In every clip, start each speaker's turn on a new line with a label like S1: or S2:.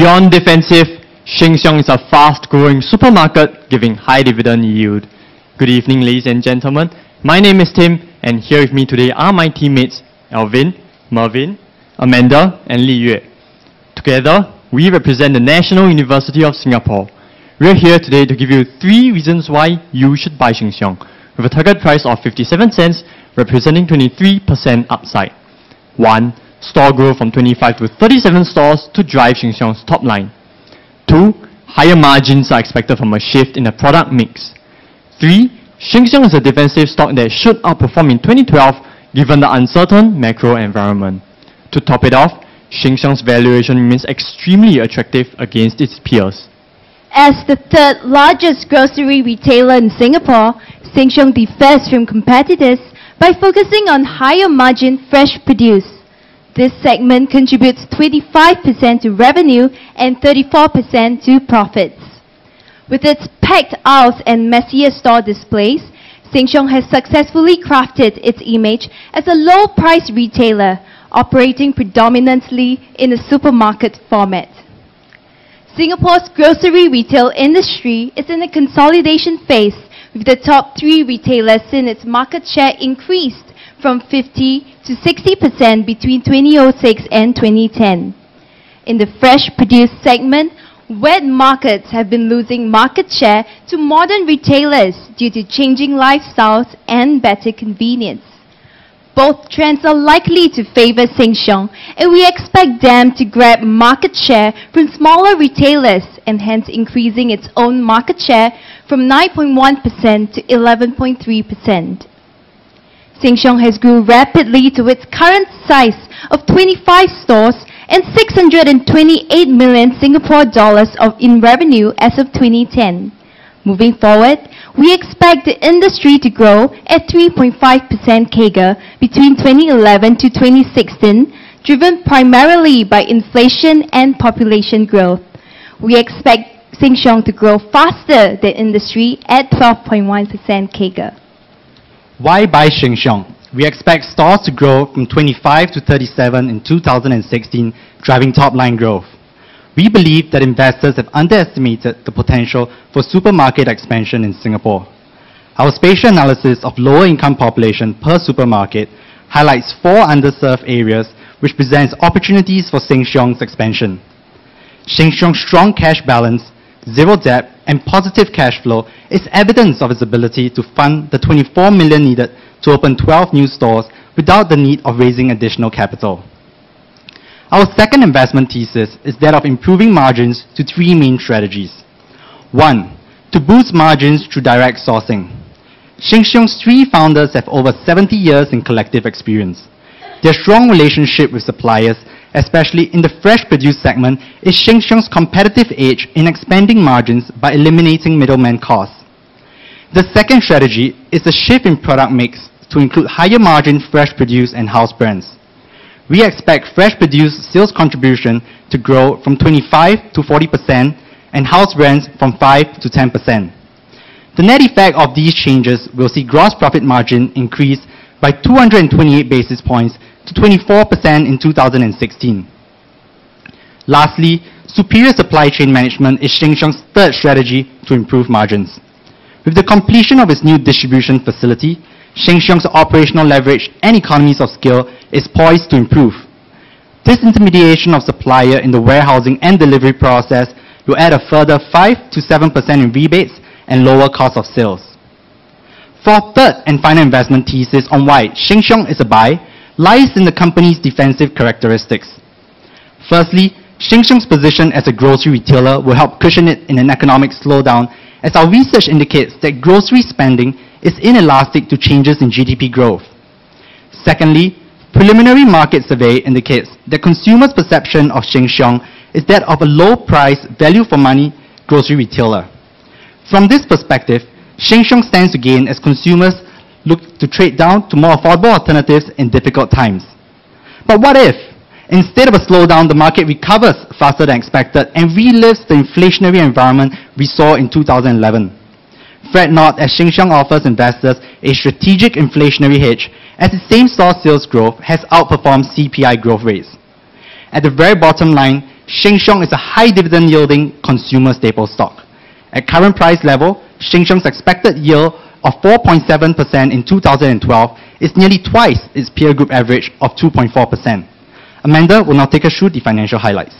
S1: Beyond defensive, Sheng is a fast-growing supermarket giving high dividend yield. Good evening, ladies and gentlemen. My name is Tim, and here with me today are my teammates Alvin, Mervin, Amanda, and Li Yue. Together, we represent the National University of Singapore. We are here today to give you 3 reasons why you should buy Sheng, with a target price of 57 cents, representing 23% upside. 1. Store growth from 25 to 37 stores to drive Sheng's top line. 2. Higher margins are expected from a shift in the product mix. 3. Sheng is a defensive stock that should outperform in 2012 given the uncertain macro environment. To top it off, Sheng's valuation remains extremely attractive against its peers.
S2: As the 3rd largest grocery retailer in Singapore, Sheng differs from competitors by focusing on higher margin fresh produce. This segment contributes 25% to revenue and 34% to profits. With its packed aisles and messier store displays, Sheng has successfully crafted its image as a low-price retailer operating predominantly in a supermarket format. Singapore's grocery retail industry is in a consolidation phase, with the top 3 retailers seeing its market share increased from 50 to 60% between 2006 and 2010. In the fresh produce segment, wet markets have been losing market share to modern retailers due to changing lifestyles and better convenience. Both trends are likely to favor Sheng, and we expect them to grab market share from smaller retailers and hence increasing its own market share from 9.1% to 11.3%. Sheng has grew rapidly to its current size of 25 stores and 628 million Singapore dollars in revenue as of 2010. Moving forward, we expect the industry to grow at 3.5% CAGR between 2011 to 2016, driven primarily by inflation and population growth. We expect Sheng to grow faster than industry at 12.1% CAGR.
S3: Why buy Sheng? We expect stores to grow from 25 to 37 in 2016, driving top-line growth. We believe that investors have underestimated the potential for supermarket expansion in Singapore. Our spatial analysis of lower-income population per supermarket highlights 4 underserved areas which presents opportunities for Sheng's expansion. Sheng's strong cash balance, 0 debt, and positive cash flow is evidence of its ability to fund the 24 million needed to open 12 new stores without the need of raising additional capital. Our second investment thesis is that of improving margins to 3 main strategies. 1. To boost margins through direct sourcing. Sheng's 3 founders have over 70 years in collective experience. Their strong relationship with suppliers, especially in the fresh produce segment, is Sheng's competitive edge in expanding margins by eliminating middleman costs. The second strategy is a shift in product mix to include higher margin fresh produce and house brands. We expect fresh produce sales contribution to grow from 25 to 40% and house brands from 5 to 10%. The net effect of these changes will see gross profit margin increase by 228 basis points to 24% in 2016. Lastly, superior supply chain management is Sheng's 3rd strategy to improve margins. With the completion of its new distribution facility, Sheng's operational leverage and economies of scale is poised to improve. Disintermediation of supplier in the warehousing and delivery process will add a further 5 to 7% in rebates and lower cost of sales. For our 3rd and final investment thesis on why Sheng is a buy lies in the company's defensive characteristics. Firstly, Sheng's position as a grocery retailer will help cushion it in an economic slowdown, as our research indicates that grocery spending is inelastic to changes in GDP growth. Secondly, preliminary market survey indicates that consumers' perception of Sheng is that of a low-price, value-for-money grocery retailer. From this perspective, Sheng stands to gain as consumers look to trade down to more affordable alternatives in difficult times. But what if, instead of a slowdown, the market recovers faster than expected and relives the inflationary environment we saw in 2011? Fret not, as Sheng offers investors a strategic inflationary hedge, as its same-store sales growth has outperformed CPI growth rates. At the very bottom line, Sheng is a high dividend yielding consumer staple stock. At current price level, Sheng's expected yield of 4.7% in 2012 is nearly twice its peer group average of 2.4%. Amanda will now take us through the financial highlights.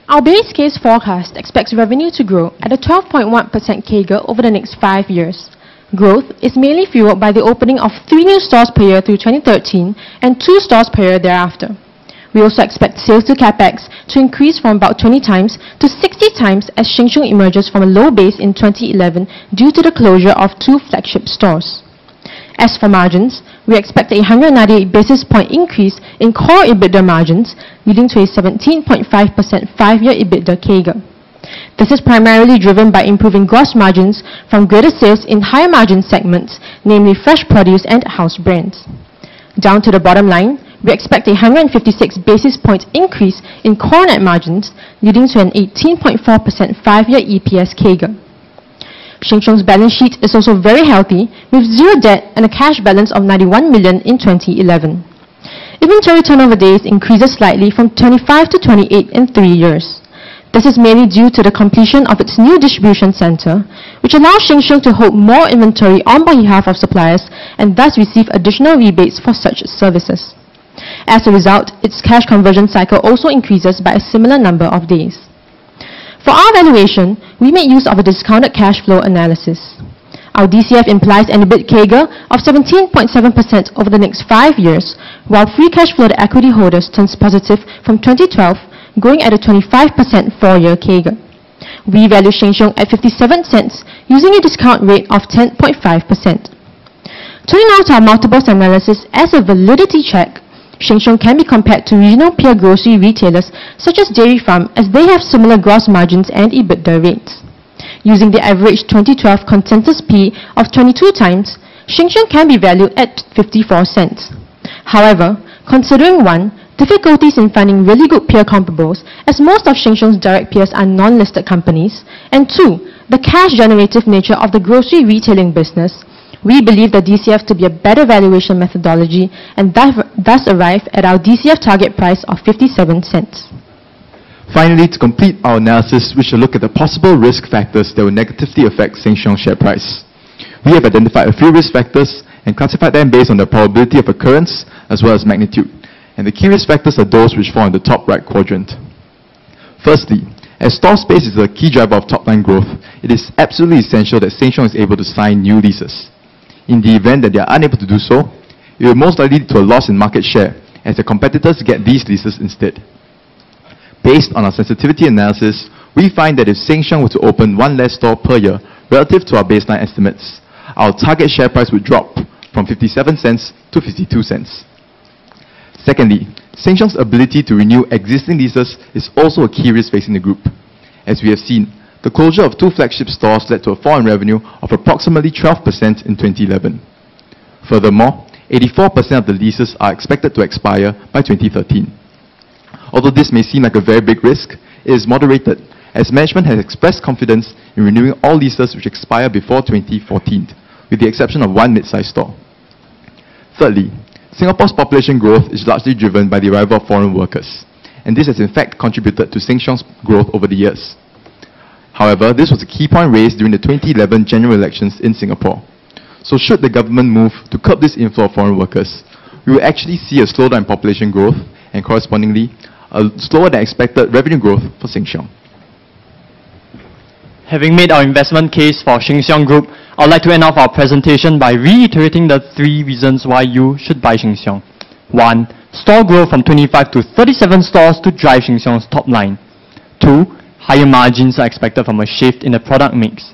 S4: Our base case forecast expects revenue to grow at a 12.1% CAGR over the next 5 years. Growth is mainly fueled by the opening of 3 new stores per year through 2013 and 2 stores per year thereafter. We also expect sales to capex to increase from about 20 times to 60 times as Sheng emerges from a low base in 2011 due to the closure of 2 flagship stores. As for margins, we expect a 198 basis point increase in core EBITDA margins, leading to a 17.5% 5-year EBITDA CAGR. This is primarily driven by improving gross margins from greater sales in higher margin segments, namely fresh produce and house brands. Down to the bottom line, we expect a 156 basis point increase in core net margins, leading to an 18.4% 5-year EPS CAGR. Sheng's balance sheet is also very healthy, with 0 debt and a cash balance of 91 million in 2011. Inventory turnover days increases slightly from 25 to 28 in 3 years. This is mainly due to the completion of its new distribution center, which allows Sheng to hold more inventory on behalf of suppliers and thus receive additional rebates for such services. As a result, its cash conversion cycle also increases by a similar number of days. For our valuation, we made use of a discounted cash flow analysis. Our DCF implies an EBIT CAGR of 17.7% over the next 5 years, while free cash flow to equity holders turns positive from 2012, growing at a 25% 4-year CAGR. We value Sheng at 57 cents, using a discount rate of 10.5%. Turning now to our multiples analysis as a validity check, Sheng can be compared to regional peer grocery retailers such as Dairy Farm, as they have similar gross margins and EBITDA rates. Using the average 2012 consensus P of 22 times, Sheng can be valued at 54 cents. However, considering 1, difficulties in finding really good peer comparables, as most of Sheng direct peers are non-listed companies, and 2, the cash generative nature of the grocery retailing business, we believe the DCF to be a better valuation methodology and thus arrive at our DCF target price of 57 cents.
S5: Finally, to complete our analysis, we shall look at the possible risk factors that will negatively affect Sheng's share price. We have identified a few risk factors and classified them based on the probability of occurrence as well as magnitude. And the key risk factors are those which fall in the top right quadrant. Firstly, as store space is a key driver of top-line growth, it is absolutely essential that Sheng is able to sign new leases. In the event that they are unable to do so, it will most likely lead to a loss in market share, as the competitors get these leases instead. Based on our sensitivity analysis, we find that if Sheng were to open 1 less store per year relative to our baseline estimates, our target share price would drop from 57 cents to 52 cents. Secondly, Sheng's ability to renew existing leases is also a key risk facing the group. As we have seen, the closure of 2 flagship stores led to a fall in revenue of approximately 12% in 2011. Furthermore, 84% of the leases are expected to expire by 2013. Although this may seem like a very big risk, it is moderated, as management has expressed confidence in renewing all leases which expire before 2014, with the exception of 1 mid-sized store. Thirdly, Singapore's population growth is largely driven by the arrival of foreign workers, and this has in fact contributed to Sheng's growth over the years. However, this was a key point raised during the 2011 general elections in Singapore. So should the government move to curb this inflow of foreign workers, we will actually see a slowdown in population growth and correspondingly, a slower than expected revenue growth for Sheng.
S1: Having made our investment case for Sheng Group, I would like to end off our presentation by reiterating the 3 reasons why you should buy Sheng. 1. Store growth from 25 to 37 stores to drive Sheng top line. 2. Higher margins are expected from a shift in the product mix.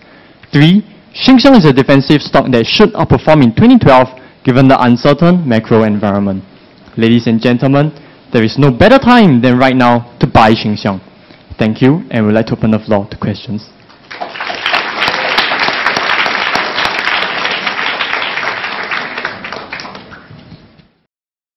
S1: 3. Sheng is a defensive stock that should outperform in 2012 given the uncertain macro environment. Ladies and gentlemen, there is no better time than right now to buy Sheng. Thank you, and we'd like to open the floor to questions.